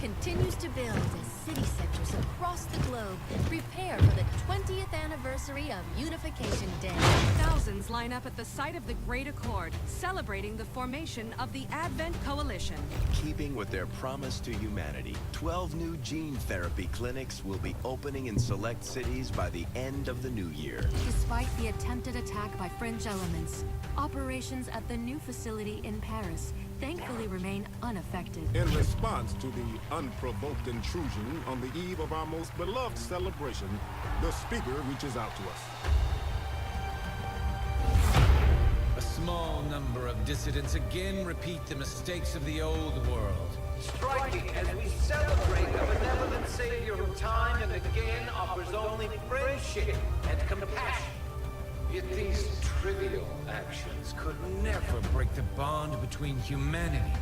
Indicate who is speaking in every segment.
Speaker 1: continues to build as city centers across the globe prepare for the 20th anniversary of Unification Day.
Speaker 2: Thousands line up at the site of the Great Accord, celebrating the formation of the Advent Coalition.
Speaker 3: Keeping with their promise to humanity, 12 new gene therapy clinics will be opening in select cities by the end of the new year.
Speaker 1: Despite the attempted attack by fringe elements, operations at the new facility in Paris thankfully remain unaffected.
Speaker 4: In response to the unprovoked intrusion on the eve of our most beloved celebration, the speaker reaches out to us.
Speaker 5: A small number of dissidents again repeat the mistakes of the old world.
Speaker 6: Striking as we celebrate a benevolent savior who time and again offers only friendship and compassion.
Speaker 5: Yet these trivial actions could never break the bond between humanity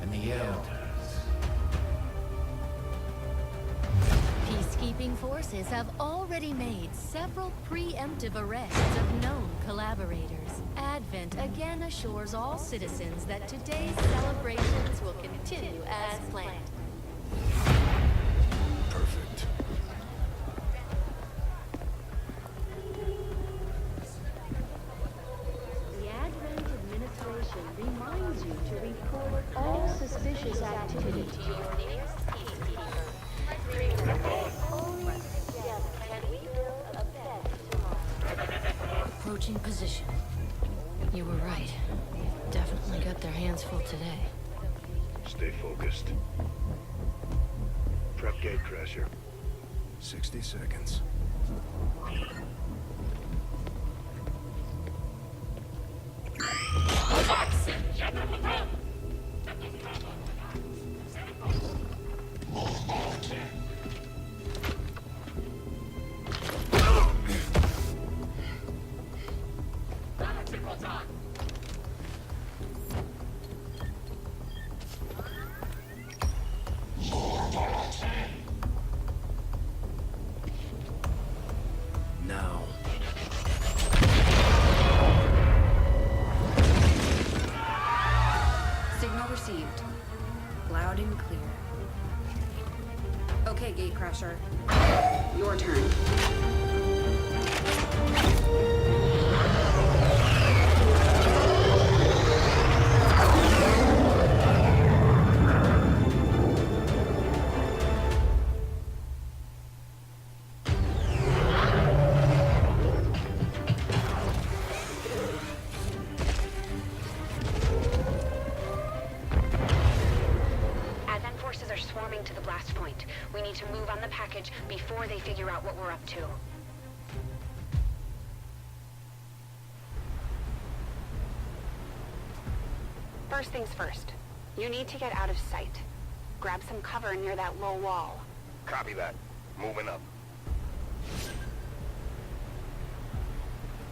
Speaker 5: and the Elders.
Speaker 1: Peacekeeping forces have already made several preemptive arrests of known collaborators. Advent again assures all citizens that today's celebrations will continue as planned.
Speaker 3: Perfect.
Speaker 7: The Advent administration reminds you to report all suspicious activity to your nearest peacekeeper. Only together can we build a better tomorrow.
Speaker 1: Approaching position. You were right. Definitely got their hands full today.
Speaker 8: Stay focused. Prep gatecrasher.
Speaker 3: 60 seconds. Now.
Speaker 9: Signal received. Loud and clear. Okay, Gatecrasher. Your turn.
Speaker 10: Advent forces are swarming to the blast point. We need to move on the package before they figure out what we're up to. First things first. You need to get out of sight. Grab some cover near that low wall.
Speaker 8: Copy that. Moving up.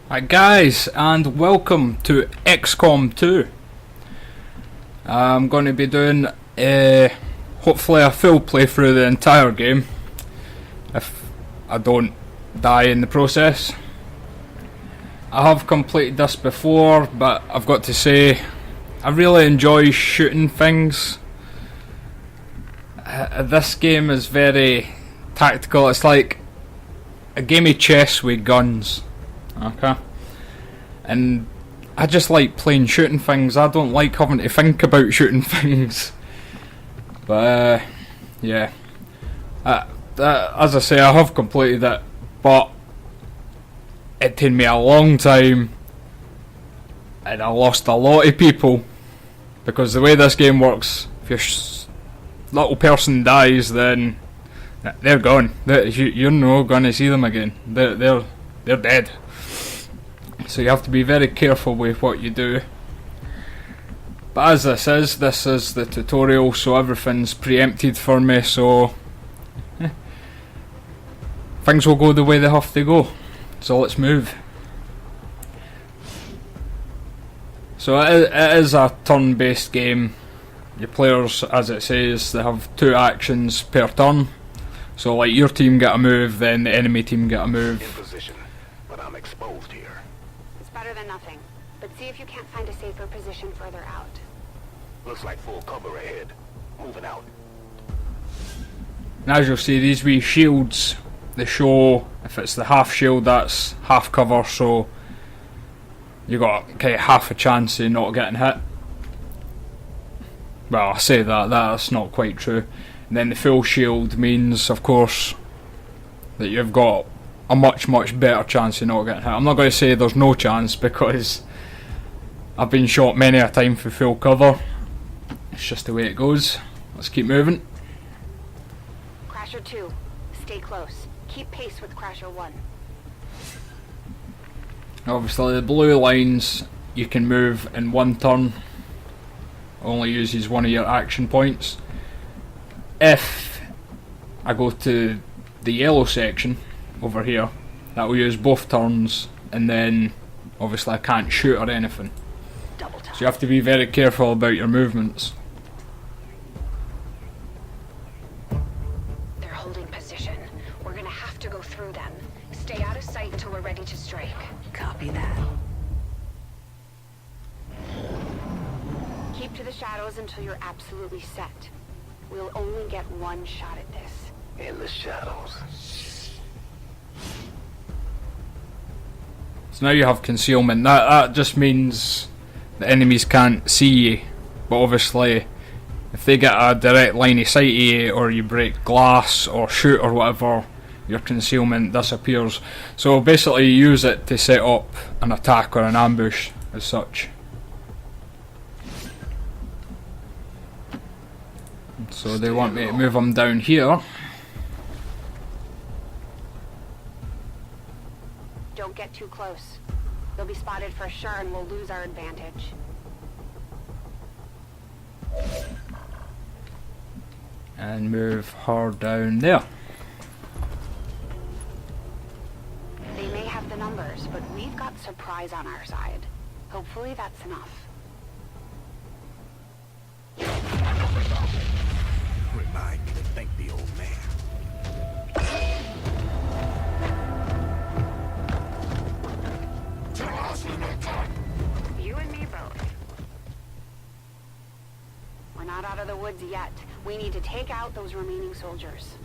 Speaker 11: Hi guys, and welcome to Xcom 2. I'm going to be doing hopefully a full playthrough of the entire game, if I don't die in the process. I have completed this before, but I've got to say I really enjoy shooting things. This game is very tactical. It's like a game of chess with guns. Okay, and I just like playing shooting things. I don't like having to think about shooting things. But yeah, as I say, I have completed it, but it took me a long time, and I lost a lot of people because the way this game works, if your little person dies, then they're gone. You're not going to see them again. They're dead. So you have to be very careful with what you do. But as this is the tutorial, so everything's preempted for me, so things will go the way they have to go. So let's move. So it is a turn-based game. Your players, as it says, they have 2 actions per turn. So like your team get a move, then the enemy team get a move.
Speaker 8: In position, but I'm exposed here.
Speaker 10: It's better than nothing. But see if you can't find a safer position further out.
Speaker 8: Looks like full cover ahead. Moving out.
Speaker 11: And as you'll see, these wee shields, they show if it's the half shield, that's half cover, so you got kind of half a chance of not getting hit. Well, I say that's not quite true. And then the full shield means, of course, that you've got a much better chance of not getting hit. I'm not going to say there's no chance, because I've been shot many a time for full cover. It's just the way it goes. Let's keep moving.
Speaker 10: Crasher 2, stay close. Keep pace with Crasher 1.
Speaker 11: Obviously the blue lines you can move in one turn. Only uses one of your action points. If I go to the yellow section over here, that will use both turns, and then obviously I can't shoot or anything. So you have to be very careful about your movements.
Speaker 10: They're holding position. We're gonna have to go through them. Stay out of sight until we're ready to strike.
Speaker 9: Copy that.
Speaker 10: Keep to the shadows until you're absolutely set. We'll only get one shot at this.
Speaker 8: In the shadows.
Speaker 11: So now you have concealment. That just means the enemies can't see you, but obviously if they get a direct line of sight of you, or you break glass or shoot or whatever, your concealment disappears. So basically you use it to set up an attack or an ambush as such. So they want me to move them down here.
Speaker 10: Don't get too close. They'll be spotted for sure and we'll lose our advantage.
Speaker 11: And move her down there.
Speaker 10: They may have the numbers, but we've got surprise on our side. Hopefully that's enough.
Speaker 8: Remind me to thank the old man.
Speaker 10: You and me both. We're not out of the woods yet. We need to take out those remaining soldiers.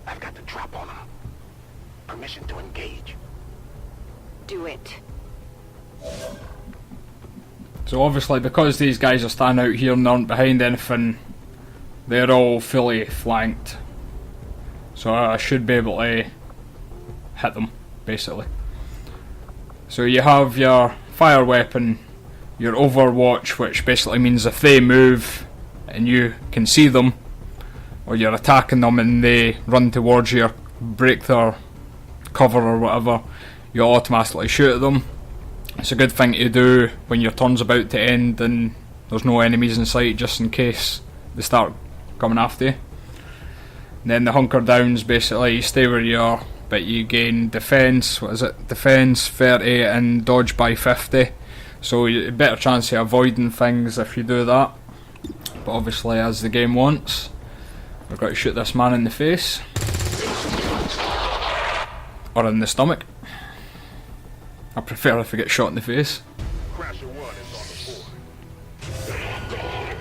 Speaker 8: I've got the drop on them. Permission to engage.
Speaker 10: Do it.
Speaker 11: So obviously because these guys are standing out here and aren't behind anything, they're all fully flanked. So I should be able to hit them, basically. So you have your fire weapon, your overwatch, which basically means if they move and you can see them, or you're attacking them and they run towards you, or break their cover or whatever, you automatically shoot at them. It's a good thing to do when your turn's about to end and there's no enemies in sight, just in case they start coming after you. And then the hunker downs, basically you stay where you are, but you gain defense, what is it, defense 30 and dodge by 50, so you a better chance of avoiding things if you do that. But obviously, as the game wants, we've got to shoot this man in the face or in the stomach. I prefer if I get shot in the face.
Speaker 8: Crasher 1 is on the board.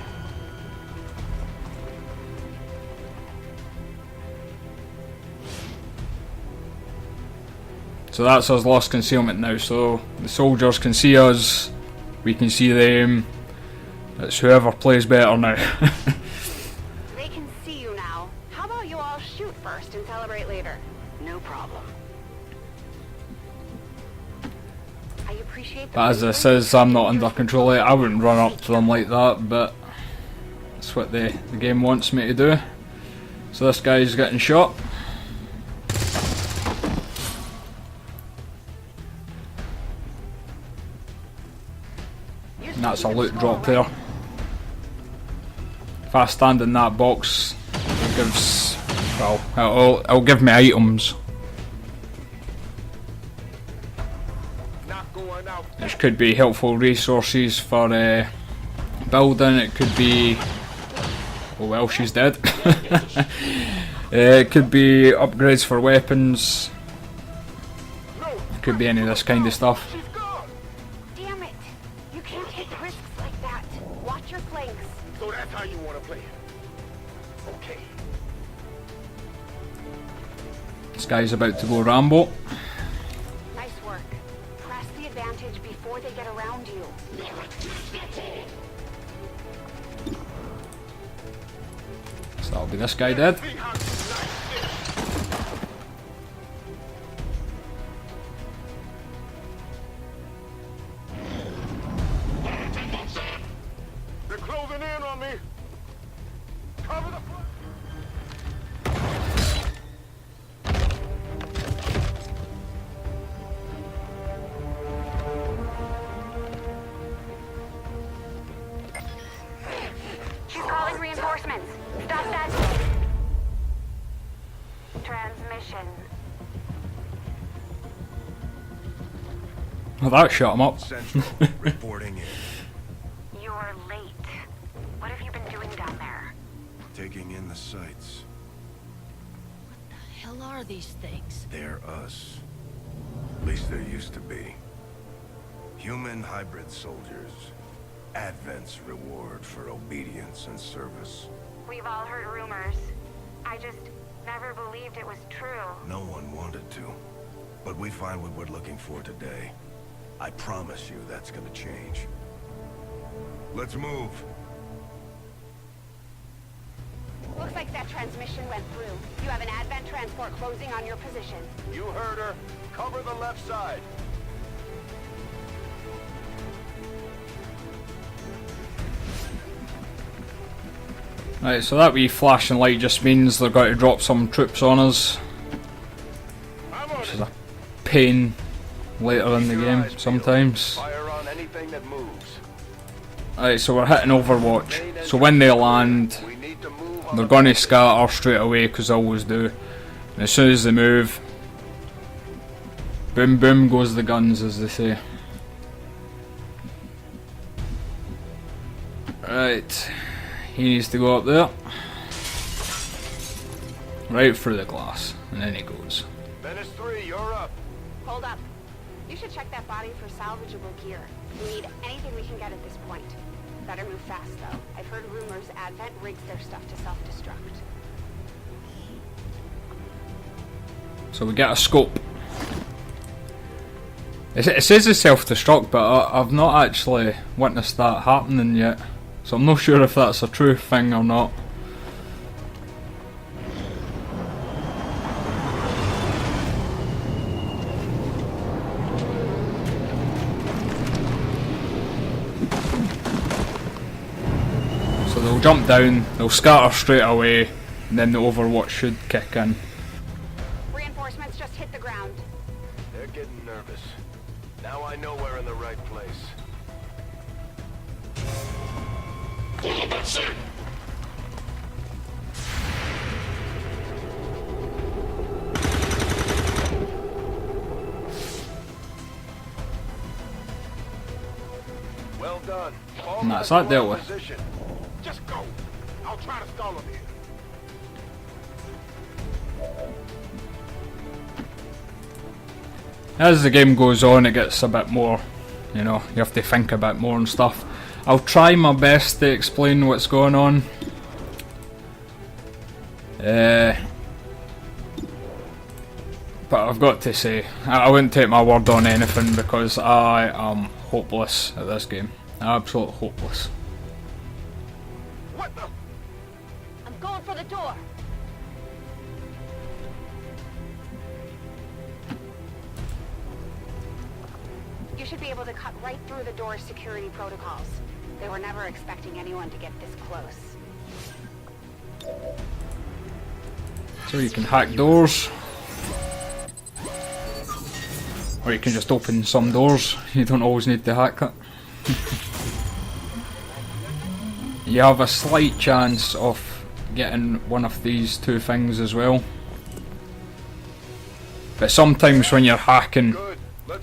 Speaker 11: So that's us lost concealment now, so the soldiers can see us, we can see them. It's whoever plays better now.
Speaker 10: They can see you now. How about you all shoot first and celebrate later? No problem. I appreciate the
Speaker 11: But as it says, I'm not under control. I wouldn't run up to them like that, but that's what the game wants me to do. So this guy's getting shot. And that's a loot drop there. If I stand in that box, it gives, well, it'll give me items. Which could be helpful resources for building, it could be, oh well, she's dead. It could be upgrades for weapons, it could be any of this kind of stuff.
Speaker 10: Damn it! You can't take risks like that. Watch your flanks.
Speaker 8: So that's how you want to play it. Okay.
Speaker 11: This guy's about to go Rambo.
Speaker 10: Nice work. Press the advantage before they get around you.
Speaker 11: So that'll be this guy dead.
Speaker 4: They're closing in on me. Cover the front.
Speaker 10: She's calling reinforcements. Stop that. Transmission.
Speaker 11: Well, that shut him up.
Speaker 3: Central, reporting in.
Speaker 10: You're late. What have you been doing down there?
Speaker 3: Taking in the sights.
Speaker 1: The hell are these things?
Speaker 3: They're us. At least there used to be. Human hybrid soldiers. Advent's reward for obedience and service.
Speaker 10: We've all heard rumors. I just never believed it was true.
Speaker 3: No one wanted to. But we find what we're looking for today. I promise you that's gonna change. Let's move.
Speaker 10: Looks like that transmission went through. You have an Advent transport closing on your position.
Speaker 8: You heard her. Cover the left side.
Speaker 11: Right, so that wee flashing light just means they're going to drop some troops on us. Which is a pain later in the game, sometimes.
Speaker 8: Fire on anything that moves.
Speaker 11: Right, so we're hitting Overwatch. So when they land,
Speaker 8: We need to move on
Speaker 11: they're going to scatter straight away, because they always do. And as soon as they move, boom boom goes the guns, as they say. Right, he needs to go up there. Right through the glass, and then he goes.
Speaker 8: Menace 3, you're up.
Speaker 10: Hold up. You should check that body for salvageable gear. We need anything we can get at this point. Better move fast, though. I've heard rumors Advent rigs their stuff to self-destruct.
Speaker 11: So we get a scope. It says it's self-destruct, but I've not actually witnessed that happening yet. So I'm not sure if that's a true thing or not. So they'll jump down, they'll scatter straight away, and then the Overwatch should kick in.
Speaker 10: Reinforcements just hit the ground.
Speaker 8: They're getting nervous. Now I know we're in the right place. Well done. Fall
Speaker 11: And that's
Speaker 8: into
Speaker 11: that dealt
Speaker 8: the
Speaker 11: with.
Speaker 8: position. Just go. I'll try to stall them here.
Speaker 11: As the game goes on, it gets a bit more, you know, you have to think a bit more and stuff. I'll try my best to explain what's going on. But I've got to say, I wouldn't take my word on anything because I am hopeless at this game. Absolutely hopeless.
Speaker 8: What the?
Speaker 10: I'm going for the door. You should be able to cut right through the door's security protocols. They were never expecting anyone to get this close.
Speaker 11: So you can hack doors. Or you can just open some doors. You don't always need to hack it. You have a slight chance of getting one of these two things as well. But sometimes when you're hacking,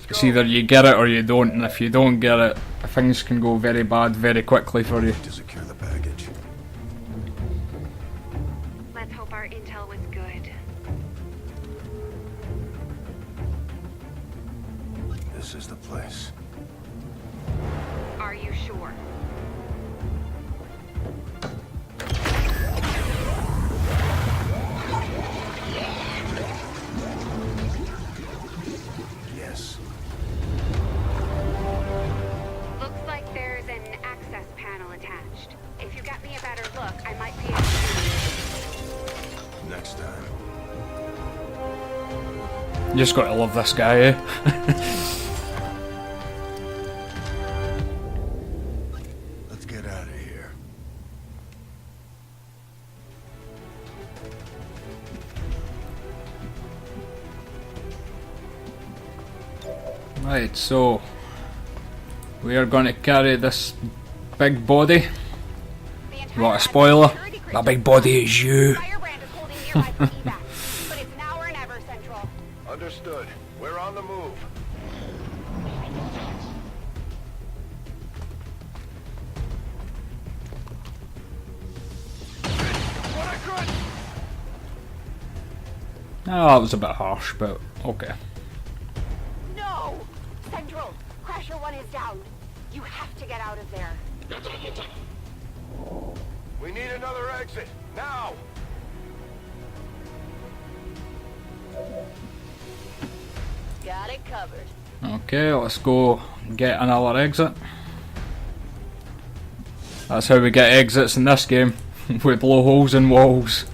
Speaker 11: it's either you get it or you don't, and if you don't get it, things can go very bad very quickly for you.
Speaker 3: To secure the package.
Speaker 10: Let's hope our intel was good.
Speaker 3: This is the place.
Speaker 10: Are you sure?
Speaker 11: You just gotta love this guy, eh?
Speaker 3: Let's get out of here.
Speaker 11: Right, so we are gonna carry this big body. You want a spoiler? That big body is you.
Speaker 10: Firebrand is holding nearby for evac, but it's now or never, Central.
Speaker 3: Understood. We're on the move.
Speaker 11: Oh, that was a bit harsh, but okay.
Speaker 10: No! Central, Crasher 1 is down. You have to get out of there.
Speaker 3: We need another exit. Now!
Speaker 1: Got it covered.
Speaker 11: Okay, let's go get another exit. That's how we get exits in this game. We blow holes in walls.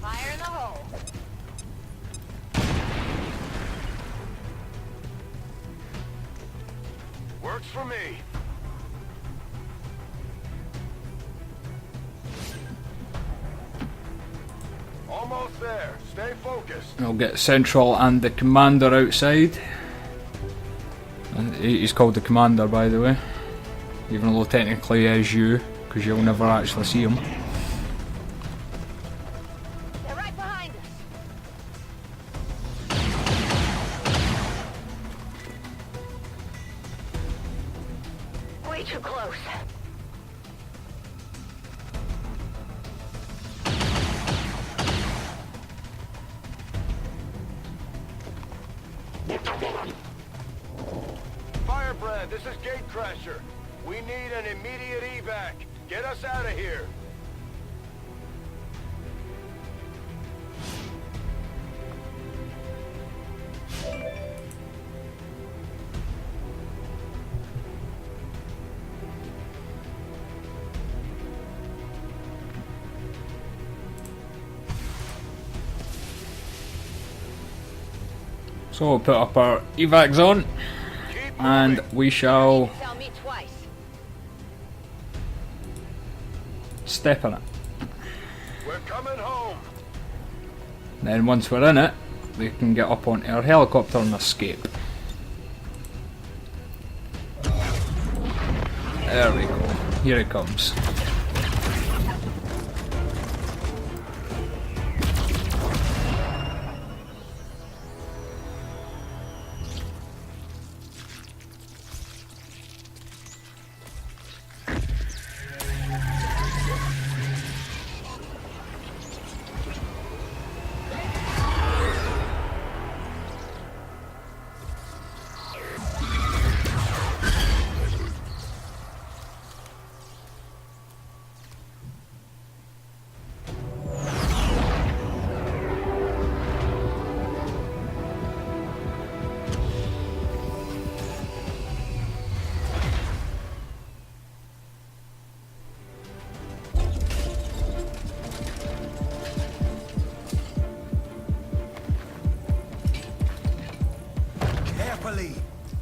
Speaker 1: Fire in the hole.
Speaker 3: Works for me. Almost there. Stay focused.
Speaker 11: We'll get Central and the Commander outside. He's called the Commander, by the way. Even though technically he is you, because you'll never actually see him.
Speaker 10: They're right behind us. Way too close.
Speaker 3: Firebrand, this is Gatecrasher. We need an immediate evac. Get us out of here.
Speaker 11: So we'll put up our evac zone, and we shall
Speaker 10: Tell me twice.
Speaker 11: step in it.
Speaker 3: We're coming home.
Speaker 11: Then once we're in it, we can get up onto our helicopter and escape. There we go. Here it comes.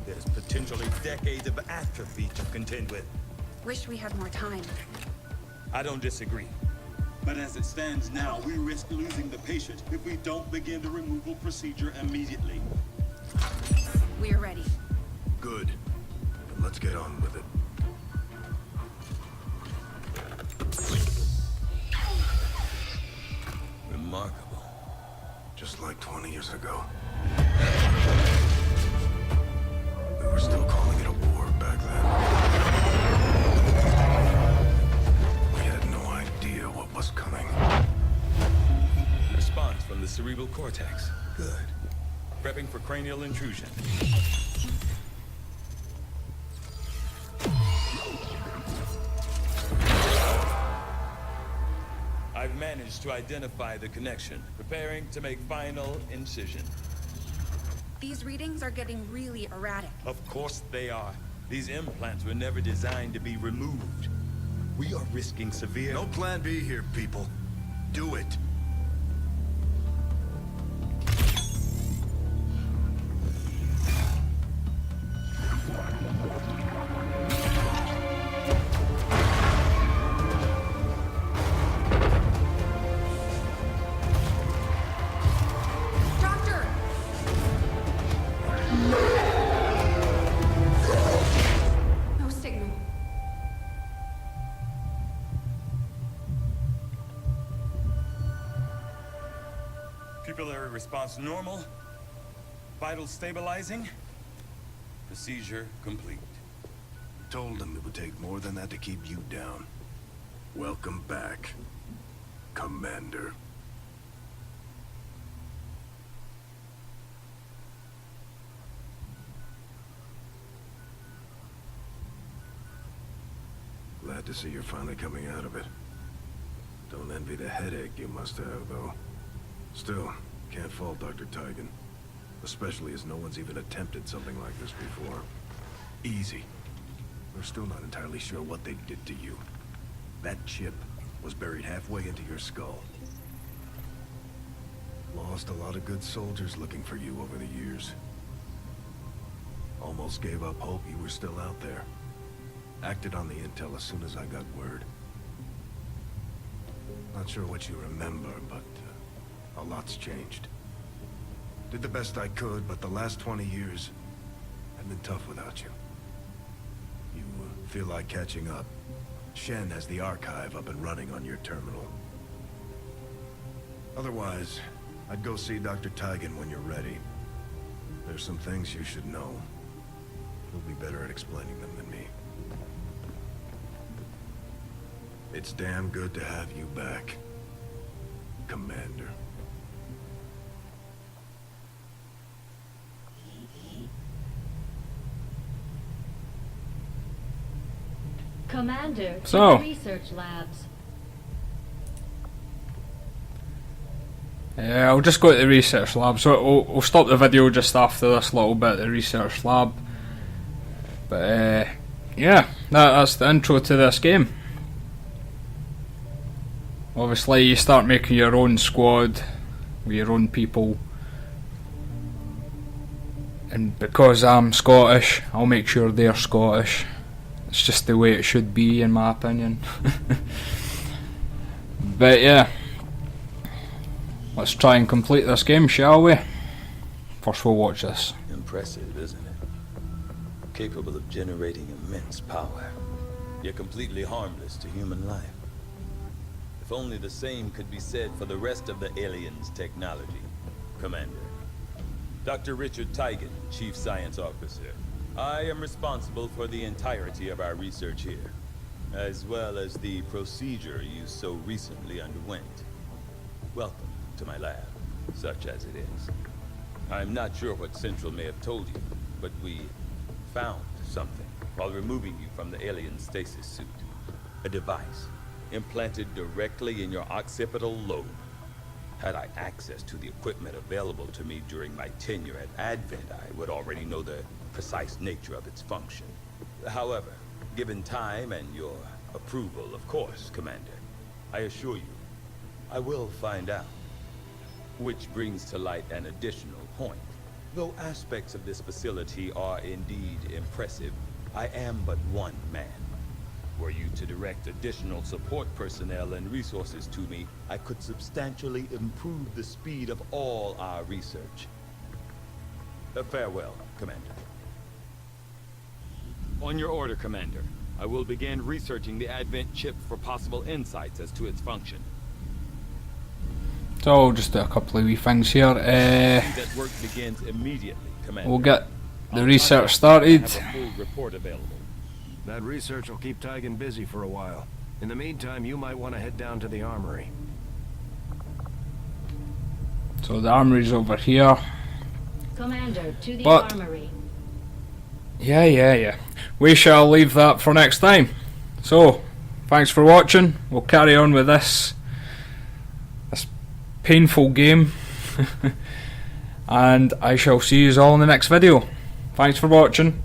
Speaker 12: There's potentially decades of atrophy to contend with.
Speaker 9: Wish we had more time.
Speaker 12: I don't disagree.
Speaker 13: But as it stands now, we risk losing the patient if we don't begin the removal procedure immediately.
Speaker 9: We're ready.
Speaker 3: Good. Then let's get on with it.
Speaker 12: Remarkable.
Speaker 3: Just like 20 years ago. We were still calling it a war back then. We had no idea what was coming.
Speaker 12: Response from the cerebral cortex. Good. Prepping for cranial intrusion. I've managed to identify the connection. Preparing to make final incision.
Speaker 9: These readings are getting really erratic.
Speaker 12: Of course they are. These implants were never designed to be removed. We are risking severe...
Speaker 3: No plan B here, people. Do it.
Speaker 12: Pupillary response normal. Vital stabilizing. Procedure complete.
Speaker 3: Told them it would take more than that to keep you down. Welcome back, Commander. Glad to see you're finally coming out of it. Don't envy the headache you must have, though. Still, can't fault Dr. Tigan. Especially as no one's even attempted something like this before. Easy. We're still not entirely sure what they did to you. That chip was buried halfway into your skull. Lost a lot of good soldiers looking for you over the years. Almost gave up hope you were still out there. Acted on the intel as soon as I got word. Not sure what you remember, but a lot's changed. Did the best I could, but the last 20 years have been tough without you. You feel like catching up. Shen has the archive up and running on your terminal. Otherwise, I'd go see Dr. Tigan when you're ready. There's some things you should know. You'll be better at explaining them than me. It's damn good to have you back, Commander.
Speaker 7: Commander, to
Speaker 11: So.
Speaker 7: the research labs.
Speaker 11: Yeah, I'll just go to the research lab. So we'll stop the video just after this little bit of the research lab. But yeah, that's the intro to this game. Obviously you start making your own squad with your own people, and because I'm Scottish, I'll make sure they're Scottish. It's just the way it should be, in my opinion. But yeah, let's try and complete this game, shall we? First we'll watch this.
Speaker 12: Impressive, isn't it? Capable of generating immense power, yet completely harmless to human life. If only the same could be said for the rest of the aliens' technology, Commander. Dr. Richard Tigan, Chief Science Officer. I am responsible for the entirety of our research here, as well as the procedure you so recently underwent. Welcome to my lab, such as it is. I'm not sure what Central may have told you, but we found something while removing you from the alien stasis suit. A device implanted directly in your occipital lobe. Had I access to the equipment available to me during my tenure at Advent, I would already know the precise nature of its function. However, given time and your approval, of course, Commander, I assure you, I will find out. Which brings to light an additional point. Though aspects of this facility are indeed impressive, I am but one man. Were you to direct additional support personnel and resources to me, I could substantially improve the speed of all our research. Farewell, Commander. On your order, Commander. I will begin researching the Advent chip for possible insights as to its function.
Speaker 11: So I'll just do a couple of wee things here.
Speaker 12: That work begins immediately, Commander.
Speaker 11: We'll get the research started.
Speaker 12: Have a full report available.
Speaker 3: That research will keep Tigan busy for a while. In the meantime, you might want to head down to the armory.
Speaker 11: So the armory's over here.
Speaker 7: Commander, to the
Speaker 11: But-
Speaker 7: armory.
Speaker 11: Yeah. We shall leave that for next time. So, thanks for watching. We'll carry on with this painful game. And I shall see you all in the next video. Thanks for watching.